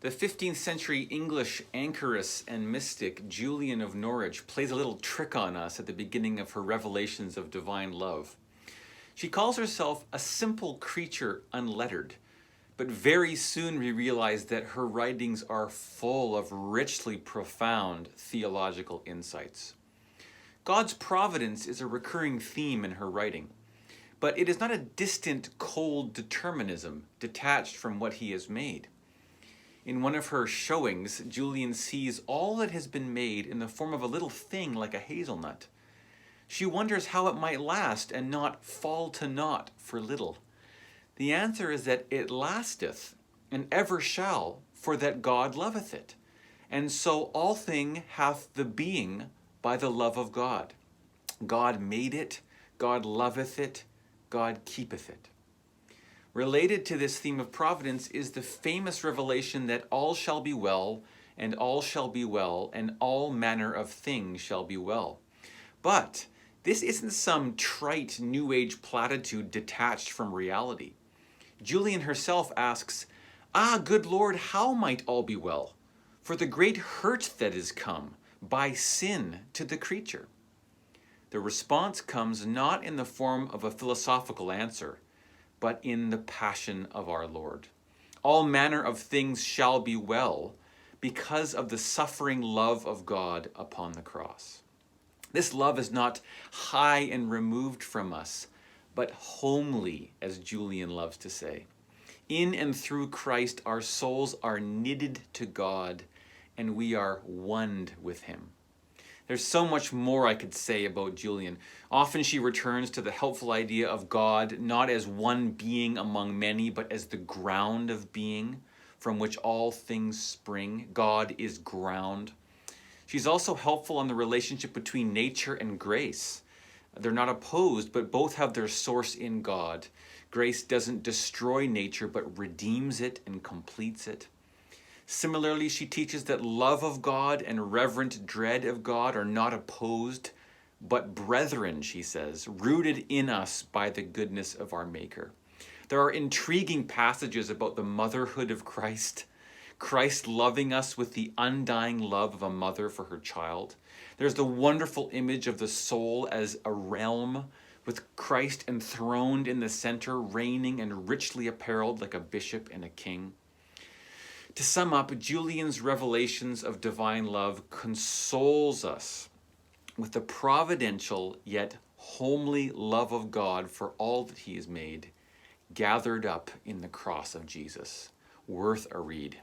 The 15th century English anchoress and mystic Julian of Norwich plays a little trick on us at the beginning of her revelations of divine love. She calls herself a simple creature unlettered, but very soon we realize that her writings are full of richly profound theological insights. God's providence is a recurring theme in her writing, but it is not a distant, cold determinism detached from what he has made. In one of her showings, Julian sees all that has been made in the form of a little thing like a hazelnut. She wonders how it might last and not fall to naught for little. The answer is that it lasteth, and ever shall, for that God loveth it. And so all thing hath the being by the love of God. God made it, God loveth it, God keepeth it. Related to this theme of providence is the famous revelation that all shall be well, and all shall be well, and all manner of things shall be well. But this isn't some trite New Age platitude detached from reality. Julian herself asks, good Lord, how might all be well? For the great hurt that is come by sin to the creature. The response comes not in the form of a philosophical answer, but in the passion of our Lord. All manner of things shall be well because of the suffering love of God upon the cross. This love is not high and removed from us, but homely, as Julian loves to say. In and through Christ, our souls are knitted to God, and we are one with him. There's so much more I could say about Julian. Often she returns to the helpful idea of God not as one being among many, but as the ground of being from which all things spring. God is ground. She's also helpful on the relationship between nature and grace. They're not opposed, but both have their source in God. Grace doesn't destroy nature, but redeems it and completes it. Similarly, she teaches that love of God and reverent dread of God are not opposed, but brethren, she says, rooted in us by the goodness of our Maker. There are intriguing passages about the motherhood of Christ, Christ loving us with the undying love of a mother for her child. There's the wonderful image of the soul as a realm, with Christ enthroned in the center, reigning and richly apparelled like a bishop and a king. To sum up, Julian's revelations of divine love consoles us with the providential yet homely love of God for all that he has made, gathered up in the cross of Jesus. Worth a read.